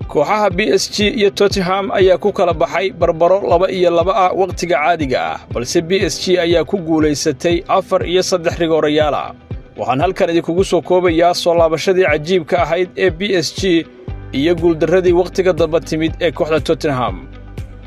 kooxaha PSG iyo Tottenham ayaa ku kala baxay barbaro 2-2 ah waqtiga caadiga ah balse PSG ayaa ku guuleysatay 4 iyo 3 rigoorayaal ah waxaan halkan idinku soo koobayaa soo laabashadii cajiibka ahayd ee PSG iyo guuldaradii waqtiga daba timid ee kooxda Tottenham.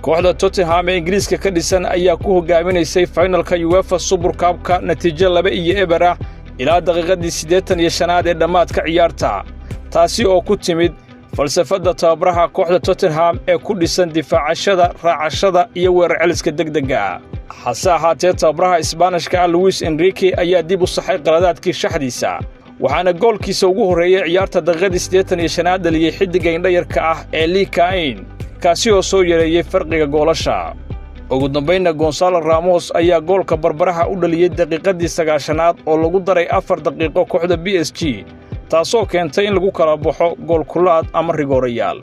Kooxda Tottenham ee Ingiriiska ka dhisan ayaa ku hogaaminaysay finalka UEFA Super Cup-ka natiijo 2-0 ah ilaa daqiiqadii 85 ee dhamaadka ciyaarta taasi oo ku timid falsafada tababaraha kooxda Tottenham ee ku dhisan difaacashada, raacashada iyo weerar celiska degdega ah. hase ahaatee tababaraha Isbaanishka Luis Enrique ayaa dib u saxay qaladaadkii shaxdiisa waxaana goolkiisa ugu horeeyay ciyaarta daqiiqadii 85 dhaliyay xidiga indhayarka ah ee Lee Kane kaasi oo soo yareeyay farqiga goolasha. ugu dambeynna Gonzalo Ramos ayaa goolka barbaraha u dhaliyay daqiiqadii 90 oo lagu daray 4 daqiiqo kooxda PSG taasoo keentay in lagu kala baxo gool kulaad ama rigoorayaal.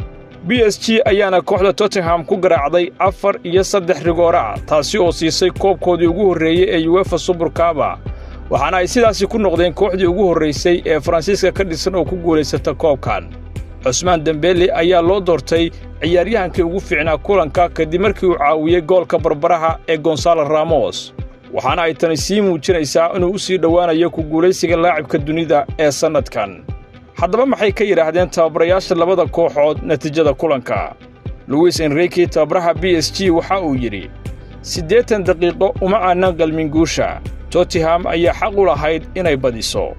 PSG ayaana kooxda Tottenham ku garaacday 4 iyo 3 rigoora taasi oo siisay koobkoodii ugu horeeyay ee UEFA Super Cup waxaana ay sidaasi ku noqdeen kooxdii ugu horeysay ee Faransiiska ka dhisan oo ku guuleysata koobkan. Ousmane Dembele ayaa loo doortay ciyaaryahankii ugu fiicnaa kulanka kadib markii uu caawiyay goolka barbaraha ee Gonzalo Ramos waxaana ay tani sii muujinaysaa inuu u sii dhowaanayo ku guuleysiga laacibka dunida ee sanadkan. haddaba maxay ka yiraahdeen tababarayaasha labada kooxood natiijada kulanka? Luis Enrique tababaraha PSG waxa uu yiri 80 daqiiqo uma aanan galmin guusha Tottenham ayaa xaq u lahayd inay badiso.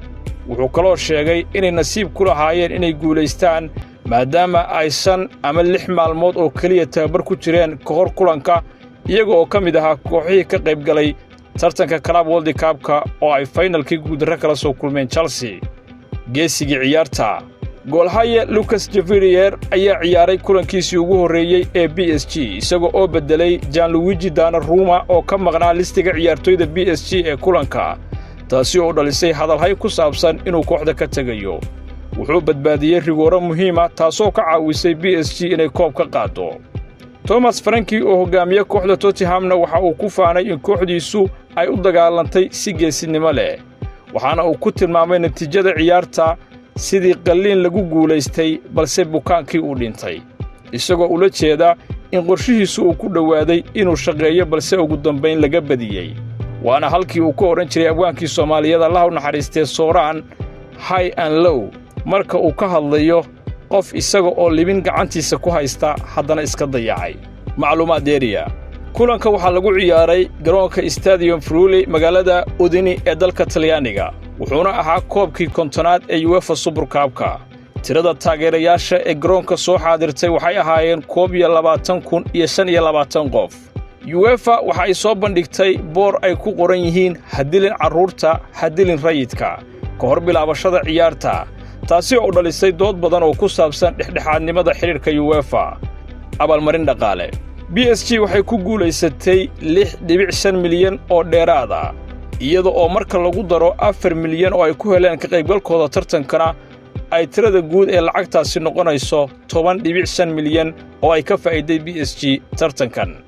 wuxuu kaloo sheegay inay nasiib ku lahaayeen inay guuleystaan maadaama ay 5 ama 6 maalmood oo kaliya tababar ku jireen ka hor kulanka iyaga oo ka mid ahaa kooxihii ka qayb galay tartanka Club World Cup-ka oo ay finalkii guuldaro kala soo kulmeen Chelsea. geesigii ciyaarta goolhaye Lucas Javier ayaa ciyaaray kulankiisii ugu horeeyay ee PSG isagoo oo bedelay Gianluigi Donnarumma oo ka maqnaa listiga ciyaartoyda PSG ee kulanka taasi oo dhalisay hadalhay ku saabsan inuu kooxda ka tagayo. wuxuu badbaadiyay rigooro muhiim ah taasoo ka caawisay PSG inay koob ka qaado. Thomas Frankie oo hogaamiye kooxda Tottenhamna waxa uu ku faanay in kooxdiisu ay u dagaalantay si geesinimo leh waxaana uu ku tilmaamay natiijada ciyaarta sidii qalliin lagu guuleystay balse bukaankii uu dhintay isagoo ula jeeda in qorshihiisu uu ku dhawaaday inuu shaqeeyo balse ugu dambeyn laga badiyay. waana halkii uu ku oran jiray abwaankii Soomaaliyeed Allah u naxariistay Sooraan high and low marka uu ka hadlayo qof isaga oo libin gacantiisa ku haysta haddana iska dayacay. macluumaad dheeriya kulanka waxaa lagu ciyaaray garoonka Stadium Friuli magaalada Udine ee dalka Talyaaniga wuxuuna ahaa koobkii kontonaad ee UEFA Super Cup-ka. tirada taageerayaasha ee garoonka soo xaadirtay waxay ahaayeen 22,525 qof. UEFA waxa ay soo bandhigtay boor ay ku qoran yihiin hadilin carruurta hadilin rayidka ka hor bilaabashada ciyaarta taasi oo dhalisay dood badan oo ku saabsan dhexdhexaadnimada xiriirka UEFA. abaalmarin dhaqaale PSG waxay ku guuleysatay 6.5 milyan oo dheeraad ah iyada oo marka lagu daro 4 milyan oo ay ku heleen ka qaybgalkooda tartankana ay tirada guud ee lacagtaasi noqonayso 10.5 milyan oo ay ka faa'iiday PSG tartankan.